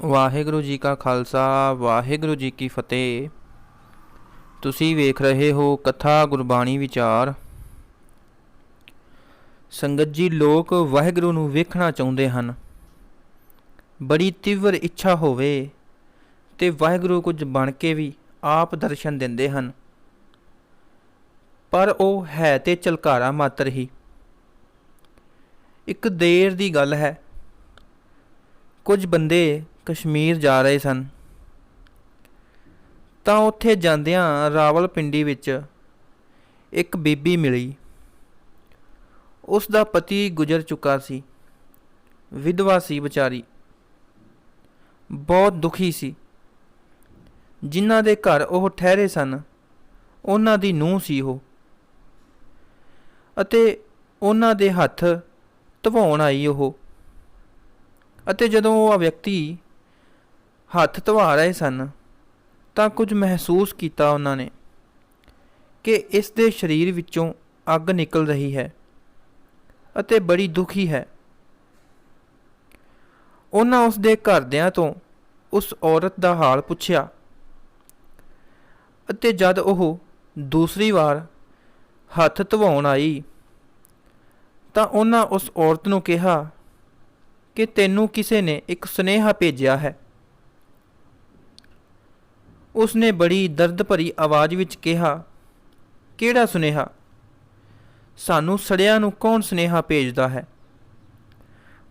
ਵਾਹਿਗੁਰੂ ਜੀ ਕਾ ਖਾਲਸਾ ਵਾਹਿਗੁਰੂ ਜੀ ਕੀ ਫਤਿਹ। ਤੁਸੀਂ ਵੇਖ ਰਹੇ ਹੋ ਕਥਾ ਗੁਰਬਾਣੀ ਵਿਚਾਰ। ਸੰਗਤ ਜੀ, ਲੋਕ ਵਾਹਿਗੁਰੂ ਨੂੰ ਵੇਖਣਾ ਚਾਹੁੰਦੇ ਹਨ। ਬੜੀ ਤੀਵਰ ਇੱਛਾ ਹੋਵੇ ਤੇ ਵਾਹਿਗੁਰੂ ਕੁਝ ਬਣ ਕੇ ਵੀ ਆਪ ਦਰਸ਼ਨ ਦਿੰਦੇ ਹਨ, ਪਰ ਉਹ ਹੈ ਤੇ ਝਲਕਾਰਾ ਮਾਤਰ ਹੀ। ਇੱਕ ਦੇਰ ਦੀ ਗੱਲ ਹੈ, ਕੁਝ ਬੰਦੇ ਕਸ਼ਮੀਰ ਜਾ ਰਹੇ ਸਨ ਤਾਂ ਉੱਥੇ ਜਾਂਦਿਆਂ ਰਾਵਲਪਿੰਡੀ ਵਿੱਚ ਇੱਕ ਬੀਬੀ ਮਿਲੀ। ਉਸ ਦਾ ਪਤੀ ਗੁਜ਼ਰ ਚੁੱਕਾ ਸੀ, ਵਿਧਵਾ ਸੀ ਵਿਚਾਰੀ, ਬਹੁਤ ਦੁਖੀ ਸੀ। ਜਿਨ੍ਹਾਂ ਦੇ ਘਰ ਉਹ ਠਹਿਰੇ ਸਨ ਉਹਨਾਂ ਦੀ ਨੂੰਹ ਸੀ ਉਹ, ਅਤੇ ਉਹਨਾਂ ਦੇ ਹੱਥ ਧਵਾਉਣ ਆਈ ਉਹ। ਅਤੇ ਜਦੋਂ ਉਹ ਵਿਅਕਤੀ ਹੱਥ ਧਵਾ ਰਹੇ ਸਨ ਤਾਂ ਕੁਝ ਮਹਿਸੂਸ ਕੀਤਾ ਉਹਨਾਂ ਨੇ ਕਿ ਇਸ ਦੇ ਸਰੀਰ ਵਿੱਚੋਂ ਅੱਗ ਨਿਕਲ ਰਹੀ ਹੈ ਅਤੇ ਬੜੀ ਦੁਖੀ ਹੈ। ਉਹਨਾਂ ਉਸ ਦੇ ਘਰਦਿਆਂ ਤੋਂ ਉਸ ਔਰਤ ਦਾ ਹਾਲ ਪੁੱਛਿਆ, ਅਤੇ ਜਦ ਉਹ ਦੂਸਰੀ ਵਾਰ ਹੱਥ ਧਵਾਉਣ ਆਈ ਤਾਂ ਉਹਨਾਂ ਉਸ ਔਰਤ ਨੂੰ ਕਿਹਾ ਕਿ ਤੈਨੂੰ ਕਿਸੇ ਨੇ ਇੱਕ ਸੁਨੇਹਾ ਭੇਜਿਆ ਹੈ। ਉਸਨੇ ਬੜੀ ਦਰਦ ਭਰੀ ਆਵਾਜ਼ ਵਿੱਚ ਕਿਹਾ, ਕਿਹੜਾ ਸੁਨੇਹਾ? ਸਾਨੂੰ ਸੜਿਆਂ ਨੂੰ ਕੌਣ ਸੁਨੇਹਾ ਭੇਜਦਾ ਹੈ?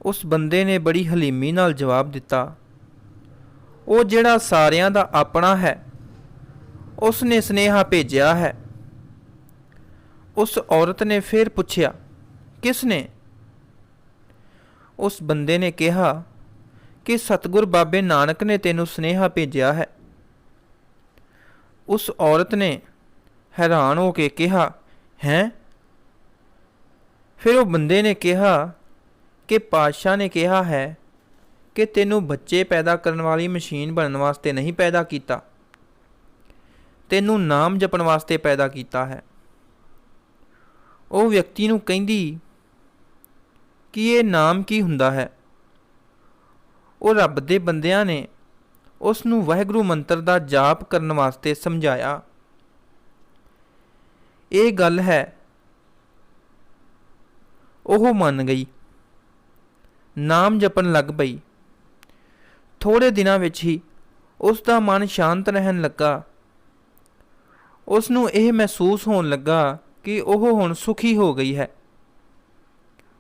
ਉਸ ਬੰਦੇ ਨੇ ਬੜੀ ਹਲੀਮੀ ਨਾਲ ਜਵਾਬ ਦਿੱਤਾ, ਉਹ ਜਿਹੜਾ ਸਾਰਿਆਂ ਦਾ ਆਪਣਾ ਹੈ, ਉਸ ਨੇ ਸੁਨੇਹਾ ਭੇਜਿਆ ਹੈ। ਉਸ ਔਰਤ ਨੇ ਫਿਰ ਪੁੱਛਿਆ, ਕਿਸ ਨੇ? ਉਸ ਬੰਦੇ ਨੇ ਕਿਹਾ ਕਿ ਸਤਿਗੁਰ ਬਾਬੇ ਨਾਨਕ ਨੇ ਤੈਨੂੰ ਸੁਨੇਹਾ ਭੇਜਿਆ ਹੈ। ਉਸ ਔਰਤ ਨੇ ਹੈਰਾਨ ਹੋ ਕੇ ਕਿਹਾ, ਹੈਂ? ਫਿਰ ਉਹ ਬੰਦੇ ਨੇ ਕਿਹਾ ਕਿ ਪਾਤਸ਼ਾਹ ਨੇ ਕਿਹਾ ਹੈ ਕਿ ਤੈਨੂੰ ਬੱਚੇ ਪੈਦਾ ਕਰਨ ਵਾਲੀ ਮਸ਼ੀਨ ਬਣਨ ਵਾਸਤੇ ਨਹੀਂ ਪੈਦਾ ਕੀਤਾ, ਤੈਨੂੰ ਨਾਮ ਜਪਣ ਵਾਸਤੇ ਪੈਦਾ ਕੀਤਾ ਹੈ। ਉਹ ਵਿਅਕਤੀ ਨੂੰ ਕਹਿੰਦੀ ਕਿ ਇਹ ਨਾਮ ਕੀ ਹੁੰਦਾ ਹੈ। ਉਹ ਰੱਬ ਦੇ ਬੰਦਿਆਂ ਨੇ ਉਸ ਨੂੰ ਵਾਹਿਗੁਰੂ ਮੰਤਰ ਦਾ ਜਾਪ ਕਰਨ ਵਾਸਤੇ ਸਮਝਾਇਆ। ਇਹ ਗੱਲ ਹੈ, ਉਹ ਮੰਨ ਗਈ, ਨਾਮ ਜਪਣ ਲੱਗ ਪਈ। ਥੋੜ੍ਹੇ ਦਿਨਾਂ ਵਿੱਚ ਹੀ ਉਸ ਦਾ ਮਨ ਸ਼ਾਂਤ ਰਹਿਣ ਲੱਗਾ। ਉਸ ਨੂੰ ਇਹ ਮਹਿਸੂਸ ਹੋਣ ਲੱਗਾ ਕਿ ਉਹ ਹੁਣ ਸੁਖੀ ਹੋ ਗਈ ਹੈ।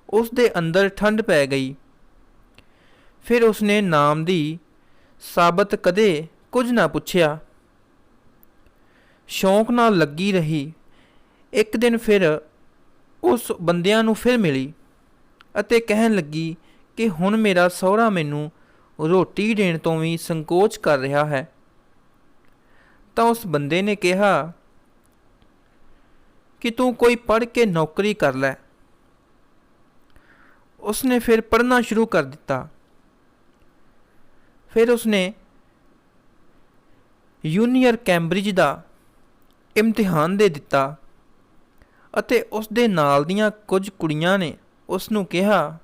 ਉਸ ਦੇ ਅੰਦਰ ਠੰਡ ਪੈ ਗਈ। ਫਿਰ ਉਸਨੇ ਨਾਮ ਦੀ ਸਾਬਤ ਕਦੇ ਕੁਝ ਨਾ ਪੁੱਛਿਆ, ਸ਼ੌਂਕ ਨਾਲ ਲੱਗੀ ਰਹੀ। ਇੱਕ ਦਿਨ ਫਿਰ ਉਸ ਬੰਦਿਆਂ ਨੂੰ ਫਿਰ ਮਿਲੀ ਅਤੇ ਕਹਿਣ ਲੱਗੀ ਕਿ ਹੁਣ ਮੇਰਾ ਸਹੁਰਾ ਮੈਨੂੰ ਰੋਟੀ ਦੇਣ ਤੋਂ ਵੀ ਸੰਕੋਚ ਕਰ ਰਿਹਾ ਹੈ। ਤਾਂ ਉਸ ਬੰਦੇ ਨੇ ਕਿਹਾ ਕਿ ਤੂੰ ਕੋਈ ਪੜ੍ਹ ਕੇ ਨੌਕਰੀ ਕਰ ਲੈ। ਉਸਨੇ ਫਿਰ ਪੜ੍ਹਨਾ ਸ਼ੁਰੂ ਕਰ ਦਿੱਤਾ। ਫਿਰ ਉਸਨੇ ਜੂਨੀਅਰ ਕੈਂਬਰਿਜ ਦਾ ਇਮਤਿਹਾਨ ਦੇ ਦਿੱਤਾ ਅਤੇ ਉਸ ਦੇ ਨਾਲ ਦੀਆਂ ਕੁਝ ਕੁੜੀਆਂ ਨੇ ਉਸ ਨੂੰ ਕਿਹਾ,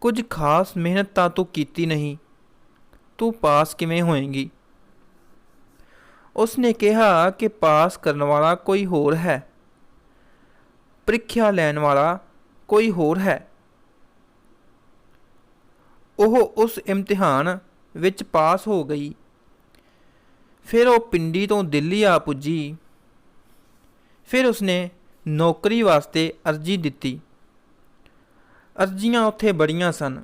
ਕੁਝ ਖਾਸ ਮਿਹਨਤ ਤਾਂ ਤੂੰ ਕੀਤੀ ਨਹੀਂ, ਤੂੰ ਪਾਸ ਕਿਵੇਂ ਹੋਏਂਗੀ? ਉਸਨੇ ਕਿਹਾ ਕਿ ਪਾਸ ਕਰਨ ਵਾਲਾ ਕੋਈ ਹੋਰ ਹੈ, ਪ੍ਰੀਖਿਆ ਲੈਣ ਵਾਲਾ ਕੋਈ ਹੋਰ ਹੈ। ਉਹ ਉਸ ਇਮਤਿਹਾਨ ਵਿੱਚ ਪਾਸ ਹੋ ਗਈ। ਫਿਰ ਉਹ ਪਿੰਡੀ ਤੋਂ ਦਿੱਲੀ ਆ ਪੁੱਜੀ। ਫਿਰ ਉਸਨੇ ਨੌਕਰੀ ਵਾਸਤੇ ਅਰਜ਼ੀ ਦਿੱਤੀ। ਅਰਜ਼ੀਆਂ ਉੱਥੇ ਬੜੀਆਂ ਸਨ।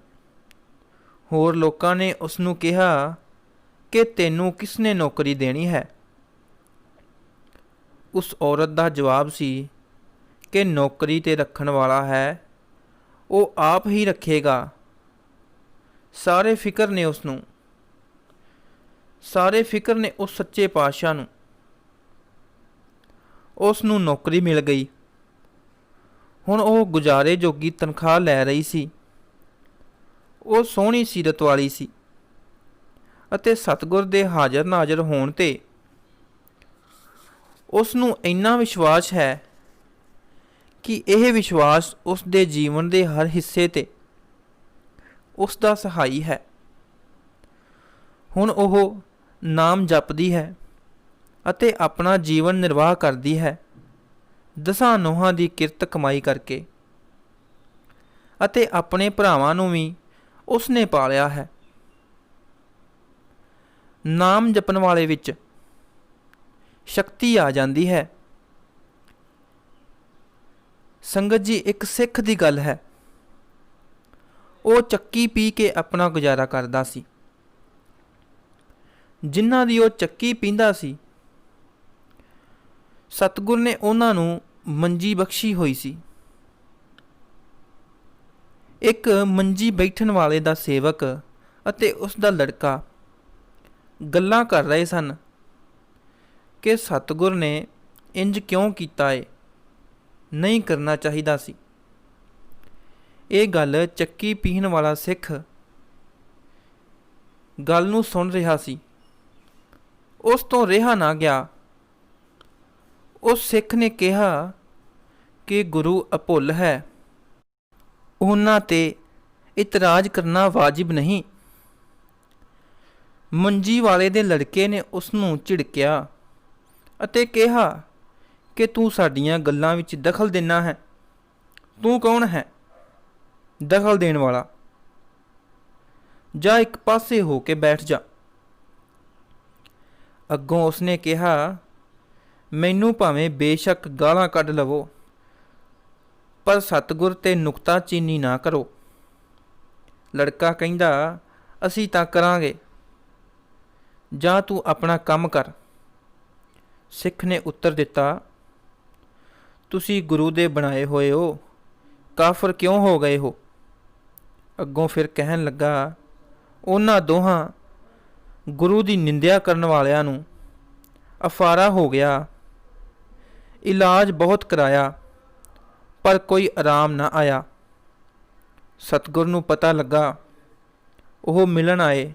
ਹੋਰ ਲੋਕਾਂ ਨੇ ਉਸ ਨੂੰ ਕਿਹਾ ਕਿ ਤੈਨੂੰ ਕਿਸ ਨੇ ਨੌਕਰੀ ਦੇਣੀ ਹੈ? ਉਸ ਔਰਤ ਦਾ ਜਵਾਬ ਸੀ ਕਿ ਨੌਕਰੀ 'ਤੇ ਰੱਖਣ ਵਾਲਾ ਹੈ, ਉਹ ਆਪ ਹੀ ਰੱਖੇਗਾ। ਸਾਰੇ ਫਿਕਰ ਨੇ ਉਸ ਨੂੰ, ਸਾਰੇ ਫਿਕਰ ਨੇ ਉਸ ਸੱਚੇ ਪਾਤਸ਼ਾਹ ਨੂੰ। ਉਸ ਨੂੰ ਨੌਕਰੀ ਮਿਲ ਗਈ। ਹੁਣ ਉਹ ਗੁਜ਼ਾਰੇ ਜੋਗੀ ਤਨਖਾਹ ਲੈ ਰਹੀ ਸੀ। ਉਹ ਸੋਹਣੀ ਸੀਰਤ ਵਾਲੀ ਸੀ ਅਤੇ ਸਤਿਗੁਰ ਦੇ ਹਾਜ਼ਰ ਨਾਜ਼ਰ ਹੋਣ 'ਤੇ ਉਸ ਨੂੰ ਇੰਨਾ ਵਿਸ਼ਵਾਸ ਹੈ ਕਿ ਇਹ ਵਿਸ਼ਵਾਸ ਉਸ ਦੇ ਜੀਵਨ ਦੇ ਹਰ ਹਿੱਸੇ 'ਤੇ ਉਸ ਦਾ ਸਹਾਈ ਹੈ। ਹੁਣ ਉਹ ਨਾਮ ਜਪਦੀ ਹੈ ਅਤੇ ਆਪਣਾ ਜੀਵਨ ਨਿਰਵਾਹ ਕਰਦੀ ਹੈ, ਦਸਾਂ ਨੋਹਾਂ ਦੀ ਕਿਰਤ ਕਮਾਈ ਕਰਕੇ, ਅਤੇ ਆਪਣੇ ਭਰਾਵਾਂ ਨੂੰ ਵੀ ਉਸਨੇ ਪਾਲਿਆ ਹੈ। ਨਾਮ ਜਪਣ ਵਾਲੇ ਵਿੱਚ ਸ਼ਕਤੀ ਆ ਜਾਂਦੀ ਹੈ। ਸੰਗਤ ਜੀ, ਇੱਕ ਸਿੱਖ ਦੀ ਗੱਲ ਹੈ। ਉਹ ਚੱਕੀ ਪੀ ਕੇ ਆਪਣਾ ਗੁਜ਼ਾਰਾ ਕਰਦਾ ਸੀ। ਜਿਨ੍ਹਾਂ ਦੀ ਉਹ ਚੱਕੀ ਪੀਂਦਾ ਸੀ, ਸਤਿਗੁਰ ਨੇ ਉਹਨਾਂ ਨੂੰ ਮੰਜੀ ਬਖਸ਼ੀ ਹੋਈ ਸੀ। ਇੱਕ ਮੰਜੀ ਬੈਠਣ ਵਾਲੇ ਦਾ ਸੇਵਕ ਅਤੇ ਉਸ ਦਾ ਲੜਕਾ ਗੱਲਾਂ ਕਰ ਰਹੇ ਸਨ ਕਿ ਸਤਿਗੁਰ ਨੇ ਇੰਜ ਕਿਉਂ ਕੀਤਾ ਏ, ਨਹੀਂ ਕਰਨਾ ਚਾਹੀਦਾ ਸੀ। ਇਹ ਗੱਲ ਚੱਕੀ ਪੀਣ ਵਾਲਾ ਸਿੱਖ ਗੱਲ ਨੂੰ ਸੁਣ ਰਿਹਾ ਸੀ। ਉਸ ਤੋਂ ਰਿਹਾ ਨਾ ਗਿਆ। ਉਸ ਸਿੱਖ ਨੇ ਕਿਹਾ ਕਿ ਗੁਰੂ ਅਭੁੱਲ ਹੈ, ਉਹਨਾਂ ਤੇ ਇਤਰਾਜ਼ ਕਰਨਾ ਵਾਜਿਬ ਨਹੀਂ। ਮੰਜੀ ਵਾਲੇ ਦੇ ਲੜਕੇ ਨੇ ਉਸ ਨੂੰ ਝਿੜਕਿਆ ਅਤੇ ਕਿਹਾ ਕਿ ਤੂੰ ਸਾਡੀਆਂ ਗੱਲਾਂ ਵਿੱਚ ਦਖਲ ਦੇਣਾ ਹੈ। ਤੂੰ ਕੌਣ ਹੈ ਦਖਲ ਦੇਣ ਵਾਲਾ? ਜਾਂ ਇੱਕ ਪਾਸੇ ਹੋ ਕੇ ਬੈਠ ਜਾ। ਅੱਗੋਂ ਉਸਨੇ ਕਿਹਾ, ਮੈਨੂੰ ਭਾਵੇਂ ਬੇਸ਼ੱਕ ਗਾਲਾਂ ਕੱਢ ਲਵੋ, ਪਰ ਸਤਿਗੁਰ ਤੇ ਨੁਕਤਾਚੀਨੀ ਨਾ ਕਰੋ। ਲੜਕਾ ਕਹਿੰਦਾ, ਅਸੀਂ ਤਾਂ ਕਰਾਂਗੇ, ਜਾਂ ਤੂੰ ਆਪਣਾ ਕੰਮ ਕਰ। ਸਿੱਖ ਨੇ ਉੱਤਰ ਦਿੱਤਾ, ਤੁਸੀਂ ਗੁਰੂ ਦੇ ਬਣਾਏ ਹੋਏ ਹੋ, ਕਾਫਰ ਕਿਉਂ ਹੋ ਗਏ ਹੋ? ਅੱਗੋਂ ਫਿਰ ਕਹਿਣ ਲੱਗਾ, ਉਹਨਾਂ ਦੋਹਾਂ ਗੁਰੂ ਦੀ ਨਿੰਦਿਆ ਕਰਨ ਵਾਲਿਆਂ ਨੂੰ ਅਫਾਰਾ ਹੋ ਗਿਆ। ਇਲਾਜ ਬਹੁਤ ਕਰਾਇਆ, ਪਰ ਕੋਈ ਆਰਾਮ ਨਾ ਆਇਆ। ਸਤਿਗੁਰ ਨੂੰ ਪਤਾ ਲੱਗਾ, ਉਹ ਮਿਲਣ ਆਏ।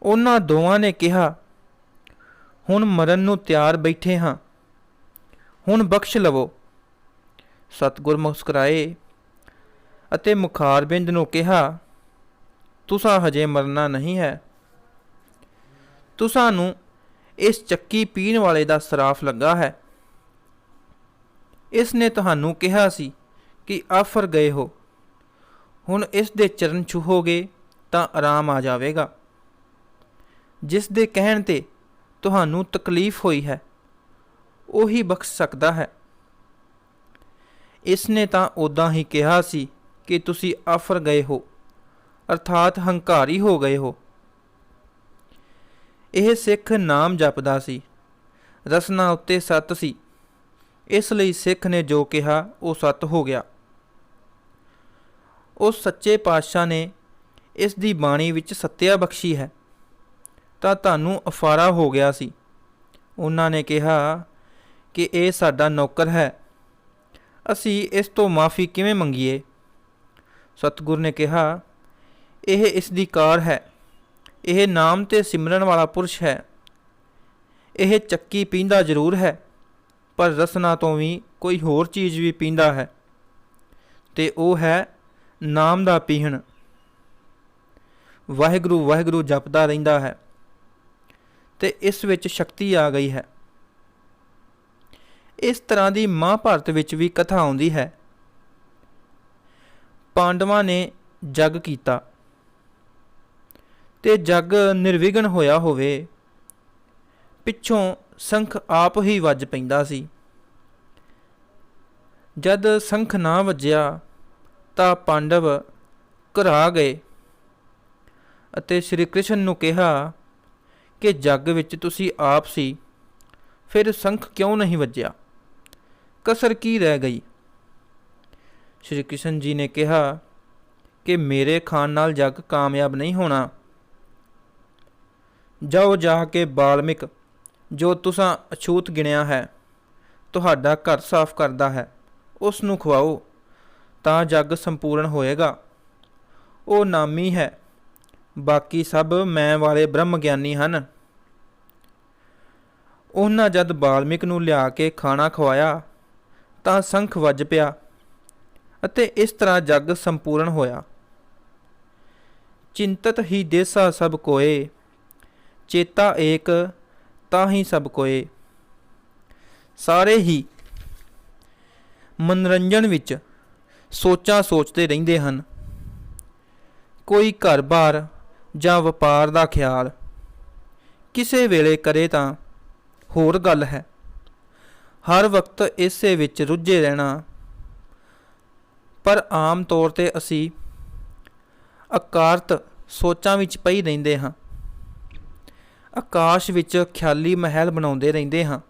ਉਹਨਾਂ ਦੋਵਾਂ ਨੇ ਕਿਹਾ, ਹੁਣ ਮਰਨ ਨੂੰ ਤਿਆਰ ਬੈਠੇ ਹਾਂ, ਹੁਣ ਬਖਸ਼ ਲਵੋ। ਸਤਿਗੁਰ ਮੁਸਕਰਾਏ ਅਤੇ ਮੁਖਾਰਬਿੰਦ ਨੂੰ ਕਿਹਾ, ਤੁਸਾਂ ਹਜੇ ਮਰਨਾ ਨਹੀਂ ਹੈ। ਤੁਸਾਂ ਨੂੰ ਇਸ ਚੱਕੀ ਪੀਣ ਵਾਲੇ ਦਾ ਸਰਾਫ ਲੱਗਾ ਹੈ। ਇਸ ਨੇ ਤੁਹਾਨੂੰ ਕਿਹਾ ਸੀ ਕਿ ਆਫਰ ਗਏ ਹੋ, ਹੁਣ ਇਸ ਦੇ ਚਰਨ ਛੂਹੋਗੇ ਤਾਂ ਆਰਾਮ ਆ ਜਾਵੇਗਾ। ਜਿਸ ਦੇ ਕਹਿਣ ਤੇ ਤੁਹਾਨੂੰ ਤਕਲੀਫ ਹੋਈ ਹੈ, ਉਹੀ ਬਖਸ਼ ਸਕਦਾ ਹੈ। ਇਸ ਨੇ ਤਾਂ ਉੱਦਾਂ ਹੀ ਕਿਹਾ ਸੀ ਕਿ ਤੁਸੀਂ ਆਫਰ ਗਏ ਹੋ, ਅਰਥਾਤ ਹੰਕਾਰੀ ਹੋ ਗਏ ਹੋ। ਇਹ ਸਿੱਖ ਨਾਮ ਜਪਦਾ ਸੀ, ਰਸਨਾ ਉੱਤੇ ਸੱਤ ਸੀ। ਇਸ ਲਈ ਸਿੱਖ ਨੇ ਜੋ ਕਿਹਾ ਉਹ ਸੱਤ ਹੋ ਗਿਆ। ਉਸ ਸੱਚੇ ਪਾਤਸ਼ਾਹ ਨੇ ਇਸ ਦੀ ਬਾਣੀ ਵਿੱਚ ਸੱਤਿਆ ਬਖਸ਼ੀ ਹੈ, ਤਾਂ ਤੁਹਾਨੂੰ ਅਫਾਰਾ ਹੋ ਗਿਆ ਸੀ। ਉਹਨਾਂ ਨੇ ਕਿਹਾ ਕਿ ਇਹ ਸਾਡਾ ਨੌਕਰ ਹੈ, ਅਸੀਂ ਇਸ ਤੋਂ ਮਾफ़ੀ ਕਿਵੇਂ ਮੰਗੀਏ? ਸਤਿਗੁਰ ਨੇ ਕਿਹਾ, ਇਹ ਇਸ ਦੀ ਕਾਰ ਹੈ। ਇਹ ਨਾਮ ਤੇ ਸਿਮਰਨ ਵਾਲਾ ਪੁਰਸ਼ ਹੈ। ਇਹ ਚੱਕੀ ਪੀਂਦਾ ਜ਼ਰੂਰ ਹੈ, ਪਰ ਰਸਨਾ ਤੋਂ ਵੀ ਕੋਈ ਹੋਰ ਚੀਜ਼ ਵੀ ਪੀਂਦਾ ਹੈ, ਤੇ ਉਹ ਹੈ ਨਾਮ ਦਾ ਪੀਹਣ। ਵਾਹਿਗੁਰੂ ਵਾਹਿਗੁਰੂ ਜਪਦਾ ਰਹਿੰਦਾ ਹੈ, ਤੇ ਇਸ ਵਿੱਚ ਸ਼ਕਤੀ ਆ ਗਈ ਹੈ। ਇਸ ਤਰ੍ਹਾਂ ਦੀ ਮਹਾਭਾਰਤ ਵਿੱਚ ਵੀ ਕਥਾ ਆਉਂਦੀ ਹੈ। ਪਾਂਡਵਾਂ ਨੇ ਜੱਗ ਕੀਤਾ ਤੇ ਜੱਗ ਨਿਰਵਿਘਨ ਹੋਇਆ ਹੋਵੇ। ਪਿੱਛੋਂ ਸ਼ੰਖ ਆਪ ਹੀ ਵੱਜ ਪੈਂਦਾ ਸੀ। ਜਦ ਸ਼ੰਖ ਨਾ ਵੱਜਿਆ ਤਾਂ ਪਾਂਡਵ ਘਰਾ ਗਏ ਅਤੇ ਸ਼੍ਰੀ ਕ੍ਰਿਸ਼ਨ ਨੂੰ ਕਿਹਾ ਕਿ ਜੱਗ ਵਿੱਚ ਤੁਸੀਂ ਆਪ ਸੀ, ਫਿਰ ਸ਼ੰਖ ਕਿਉਂ ਨਹੀਂ ਵੱਜਿਆ? ਕਸਰ ਕੀ ਰਹਿ ਗਈ? ਸ਼੍ਰੀ ਕ੍ਰਿਸ਼ਨ ਜੀ ਨੇ ਕਿਹਾ ਕਿ ਮੇਰੇ ਖਾਣ ਨਾਲ ਜੱਗ ਕਾਮਯਾਬ ਨਹੀਂ ਹੋਣਾ। ਜਾਓ ਜਾ ਕੇ ਬਾਲਮਿਕ, ਜੋ ਤੁਸਾਂ ਅਛੂਤ ਗਿਣਿਆ ਹੈ, ਤੁਹਾਡਾ ਘਰ ਸਾਫ਼ ਕਰਦਾ ਹੈ, ਉਸ ਨੂੰ ਖਵਾਓ, ਤਾਂ ਜੱਗ ਸੰਪੂਰਨ ਹੋਏਗਾ। ਉਹ ਨਾਮੀ ਹੈ, ਬਾਕੀ ਸਭ ਮੈਂ ਵਾਲੇ ਬ੍ਰਹਮ ਗਿਆਨੀ ਹਨ। ਉਹਨਾਂ ਜਦ ਬਾਲਮਿਕ ਨੂੰ ਲਿਆ ਕੇ ਖਾਣਾ ਖਵਾਇਆ ਤਾਂ ਸ਼ੰਖ ਵੱਜ ਪਿਆ ਅਤੇ ਇਸ ਤਰ੍ਹਾਂ ਜੱਗ ਸੰਪੂਰਨ ਹੋਇਆ। ਚਿੰਤਤ ਹੀ ਦੇਸਾ ਸਭ ਕੋਏ, ਚੇਤਾ ਏਕ ਤਾਂ ਹੀ ਸਭ ਕੋਏ। ਸਾਰੇ ਹੀ ਮਨੋਰੰਜਨ ਵਿੱਚ ਸੋਚਾਂ ਸੋਚਦੇ ਰਹਿੰਦੇ ਹਨ। ਕੋਈ ਘਰ-ਬਾਰ ਜਾਂ ਵਪਾਰ ਦਾ ਖਿਆਲ ਕਿਸੇ ਵੇਲੇ ਕਰੇ ਤਾਂ ਹੋਰ ਗੱਲ ਹੈ। ਹਰ ਵਕਤ ਇਸੇ ਵਿੱਚ ਰੁੱਝੇ ਰਹਿਣਾ। ਪਰ ਆਮ ਤੌਰ 'ਤੇ ਅਸੀਂ ਅਕਾਰਤ ਸੋਚਾਂ ਵਿੱਚ ਪਈ ਰਹਿੰਦੇ ਹਾਂ। ਆਕਾਸ਼ ਵਿੱਚ ਖਿਆਲੀ ਮਹਿਲ ਬਣਾਉਂਦੇ ਰਹਿੰਦੇ ਹਾਂ।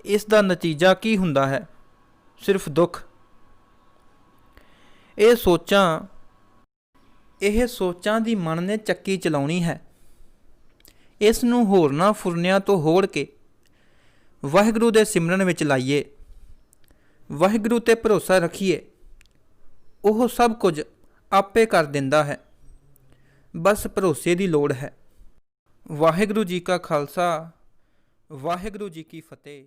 ਇਸ ਦਾ ਨਤੀਜਾ ਕੀ ਹੁੰਦਾ ਹੈ? ਸਿਰਫ ਦੁੱਖ। ਇਹ ਸੋਚਾਂ ਦੀ ਮਨ ਨੇ ਚੱਕੀ ਚਲਾਉਣੀ ਹੈ। ਇਸ ਨੂੰ ਹੋਰਨਾਂ ਫੁਰਨਿਆਂ ਤੋਂ ਹੋੜ ਕੇ ਵਾਹਿਗੁਰੂ ਦੇ ਸਿਮਰਨ ਵਿੱਚ ਲਾਈਏ। ਵਾਹਿਗੁਰੂ 'ਤੇ ਭਰੋਸਾ ਰੱਖੀਏ। ਉਹ ਸਭ ਕੁਝ ਆਪੇ ਕਰ ਦਿੰਦਾ ਹੈ। ਬਸ ਭਰੋਸੇ ਦੀ ਲੋੜ ਹੈ। ਵਾਹਿਗੁਰੂ ਜੀ ਕਾ ਖਾਲਸਾ, ਵਾਹਿਗੁਰੂ ਜੀ ਕੀ ਫਤਿਹ।